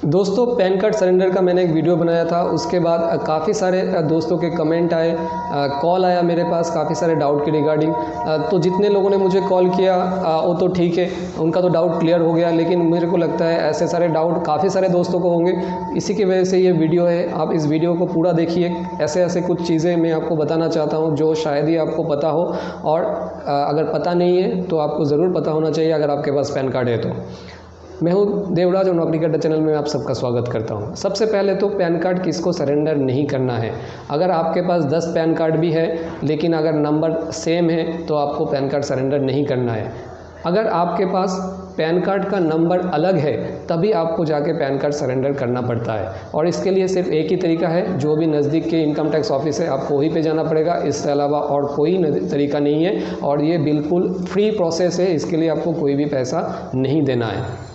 दोस्तों pan card surrender का मैंने एक वीडियो बनाया था। उसके बाद काफ़ी सारे दोस्तों के कमेंट आए, कॉल आया मेरे पास काफ़ी सारे डाउट के रिगार्डिंग। तो जितने लोगों ने मुझे कॉल किया वो तो ठीक है, उनका तो डाउट क्लियर हो गया, लेकिन मेरे को लगता है ऐसे सारे डाउट काफ़ी सारे दोस्तों को होंगे। इसी की वजह से ये वीडियो है। आप इस वीडियो को पूरा देखिए। ऐसे ऐसे कुछ चीज़ें मैं आपको बताना चाहता हूँ जो शायद ही आपको पता हो, और अगर पता नहीं है तो आपको ज़रूर पता होना चाहिए अगर आपके पास पैन कार्ड है तो। मैं हूं देवराज और नौकरी अड्डा चैनल में आप सबका स्वागत करता हूं। सबसे पहले तो पैन कार्ड किसको सरेंडर नहीं करना है। अगर आपके पास 10 पैन कार्ड भी है लेकिन अगर नंबर सेम है तो आपको पैन कार्ड सरेंडर नहीं करना है। अगर आपके पास पैन कार्ड का नंबर अलग है तभी आपको जाके पैन कार्ड सरेंडर करना पड़ता है, और इसके लिए सिर्फ एक ही तरीका है, जो भी नज़दीक के इनकम टैक्स ऑफिस है आपको वहीं पे जाना पड़ेगा। इसके अलावा और कोई तरीका नहीं है, और ये बिल्कुल फ्री प्रोसेस है। इसके लिए आपको कोई भी पैसा नहीं देना है।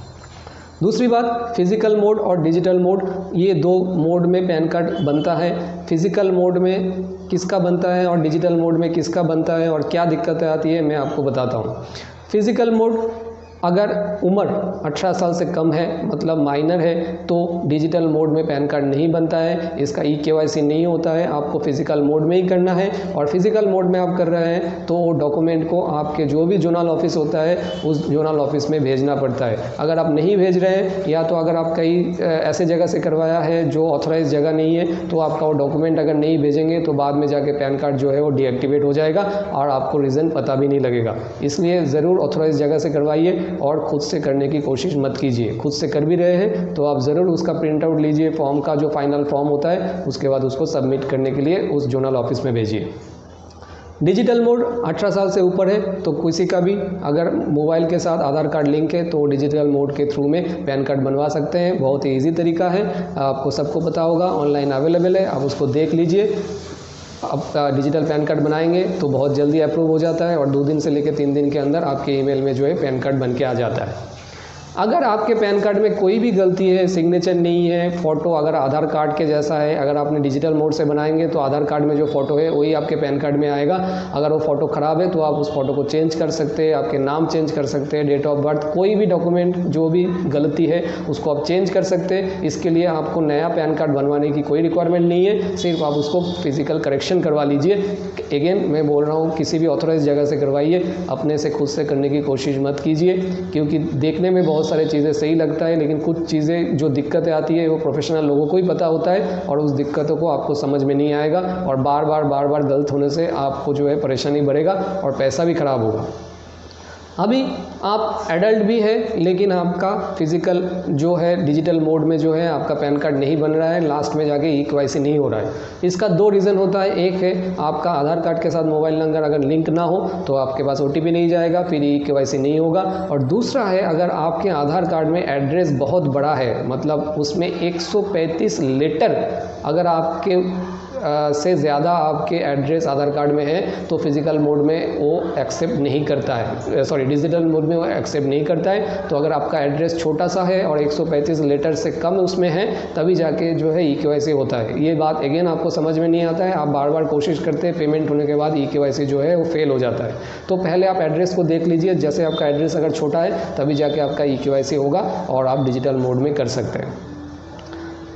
दूसरी बात, फिज़िकल मोड और डिजिटल मोड, ये दो मोड में पैन कार्ड बनता है। फिज़िकल मोड में किसका बनता है और डिजिटल मोड में किसका बनता है और क्या दिक्कतें आती है मैं आपको बताता हूँ। फिज़िकल मोड, अगर उम्र 18 साल से कम है मतलब माइनर है तो डिजिटल मोड में पैन कार्ड नहीं बनता है। इसका KYC नहीं होता है, आपको फिज़िकल मोड में ही करना है। और फिज़िकल मोड में आप कर रहे हैं तो वो डॉक्यूमेंट को आपके जो भी जोनल ऑफिस होता है उस जोनल ऑफिस में भेजना पड़ता है। अगर आप नहीं भेज रहे हैं, या तो अगर आप कहीं ऐसे जगह से करवाया है जो ऑथराइज जगह नहीं है, तो आपका वो डॉक्यूमेंट अगर नहीं भेजेंगे तो बाद में जाके पैन कार्ड जो है वो डीएक्टिवेट हो जाएगा और आपको रीज़न पता भी नहीं लगेगा। इसलिए ज़रूर ऑथराइज जगह से करवाइए और खुद से करने की कोशिश मत कीजिए। खुद से कर भी रहे हैं तो आप ज़रूर उसका प्रिंट आउट लीजिए, फॉर्म का जो फाइनल फॉर्म होता है, उसके बाद उसको सबमिट करने के लिए उस जोनल ऑफिस में भेजिए। डिजिटल मोड, 18 साल से ऊपर है तो किसी का भी अगर मोबाइल के साथ आधार कार्ड लिंक है तो डिजिटल मोड के थ्रू में पैन कार्ड बनवा सकते हैं। बहुत ही ईजी तरीका है, आपको सबको पता होगा, ऑनलाइन अवेलेबल है, आप उसको देख लीजिए। आपका डिजिटल पैन कार्ड बनाएंगे तो बहुत जल्दी अप्रूव हो जाता है और 2 दिन से लेकर 3 दिन के अंदर आपके ईमेल में जो है पैन कार्ड बन के आ जाता है। अगर आपके पैन कार्ड में कोई भी गलती है, सिग्नेचर नहीं है, फ़ोटो अगर आधार कार्ड के जैसा है, अगर आपने डिजिटल मोड से बनाएंगे तो आधार कार्ड में जो फ़ोटो है वही आपके पैन कार्ड में आएगा। अगर वो फ़ोटो ख़राब है तो आप उस फ़ोटो को चेंज कर सकते हैं, आपके नाम चेंज कर सकते हैं, डेट ऑफ बर्थ, कोई भी डॉक्यूमेंट जो भी गलती है उसको आप चेंज कर सकते हैं। इसके लिए आपको नया पैन कार्ड बनवाने की कोई रिक्वायरमेंट नहीं है, सिर्फ आप उसको फिज़िकल करेक्शन करवा लीजिए। अगेन मैं बोल रहा हूँ, किसी भी ऑथराइज जगह से करवाइए, अपने से खुद से करने की कोशिश मत कीजिए, क्योंकि देखने में बहुत सारी चीज़ें सही लगता है लेकिन कुछ चीज़ें जो दिक्कतें आती है वो प्रोफेशनल लोगों को ही पता होता है, और उस दिक्कतों को आपको समझ में नहीं आएगा और बार बार गलत होने से आपको जो है परेशानी बढ़ेगा और पैसा भी खराब होगा। अभी आप एडल्ट भी है लेकिन आपका फिज़िकल जो है डिजिटल मोड में जो है आपका पैन कार्ड नहीं बन रहा है, लास्ट में जाके KYC नहीं हो रहा है। इसका 2 रीज़न होता है। एक है आपका आधार कार्ड के साथ मोबाइल नंबर अगर लिंक ना हो तो आपके पास OTP नहीं जाएगा, फिर KYC नहीं होगा। और दूसरा है, अगर आपके आधार कार्ड में एड्रेस बहुत बड़ा है, मतलब उसमें 135 लेटर अगर आपके से ज़्यादा आपके एड्रेस आधार कार्ड में है तो फिज़िकल मोड में वो एक्सेप्ट नहीं करता है, डिजिटल मोड में वो एक्सेप्ट नहीं करता है। तो अगर आपका एड्रेस छोटा सा है और 135 लेटर से कम उसमें है तभी जाके जो है KYC होता है। ये बात अगेन आपको समझ में नहीं आता है, आप बार कोशिश करते हैं, पेमेंट होने के बाद KYC जो है वो फेल हो जाता है। तो पहले आप एड्रेस को देख लीजिए, जैसे आपका एड्रेस अगर छोटा है तभी जाके आपका KYC होगा और आप डिजिटल मोड में कर सकते हैं।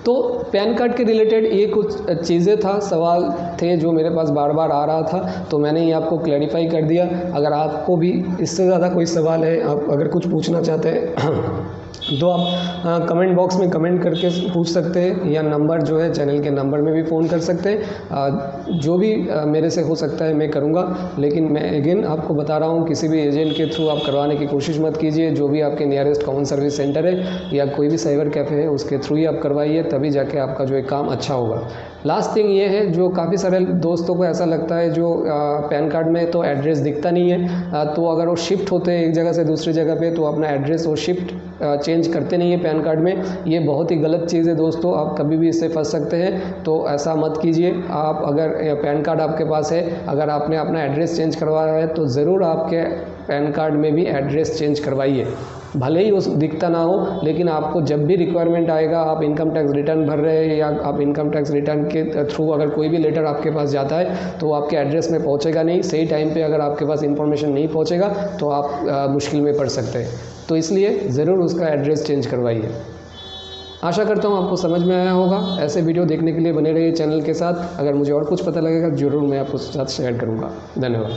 तो पैन कार्ड के रिलेटेड ये कुछ चीज़ें था, सवाल थे जो मेरे पास बार आ रहा था, तो मैंने ये आपको क्लैरिफाई कर दिया। अगर आपको भी इससे ज़्यादा कोई सवाल है, आप अगर कुछ पूछना चाहते हैं तो आप कमेंट बॉक्स में कमेंट करके पूछ सकते हैं, या नंबर जो है चैनल के नंबर में भी फ़ोन कर सकते हैं। जो भी मेरे से हो सकता है मैं करूँगा, लेकिन मैं अगेन आपको बता रहा हूँ, किसी भी एजेंट के थ्रू आप करवाने की कोशिश मत कीजिए। जो भी आपके नियरेस्ट कॉमन सर्विस सेंटर है या कोई भी साइबर कैफ़े है उसके थ्रू ही आप करवाइए, तभी जाके आपका जो है काम अच्छा होगा। लास्ट थिंग ये है, जो काफ़ी सारे दोस्तों को ऐसा लगता है जो पैन कार्ड में तो एड्रेस दिखता नहीं है, तो अगर वो शिफ्ट होते हैं एक जगह से दूसरी जगह पे तो अपना एड्रेस वो शिफ्ट चेंज करते नहीं है पैन कार्ड में। ये बहुत ही गलत चीज़ है दोस्तों, आप कभी भी इससे फंस सकते हैं, तो ऐसा मत कीजिए। आप अगर पैन कार्ड आपके पास है, अगर आपने अपना एड्रेस चेंज करवाया है तो ज़रूर आपके पैन कार्ड में भी एड्रेस चेंज करवाइए। भले ही उस दिखता ना हो, लेकिन आपको जब भी रिक्वायरमेंट आएगा, आप इनकम टैक्स रिटर्न भर रहे हैं या आप इनकम टैक्स रिटर्न के थ्रू अगर कोई भी लेटर आपके पास जाता है तो आपके एड्रेस में पहुंचेगा नहीं। सही टाइम पे अगर आपके पास इंफॉर्मेशन नहीं पहुंचेगा तो आप मुश्किल में पड़ सकते हैं। तो इसलिए ज़रूर उसका एड्रेस चेंज करवाइए। आशा करता हूँ आपको समझ में आया होगा। ऐसे वीडियो देखने के लिए बने रहिए चैनल के साथ। अगर मुझे और कुछ पता लगेगा ज़रूर मैं आपको साथ शेयर करूँगा। धन्यवाद।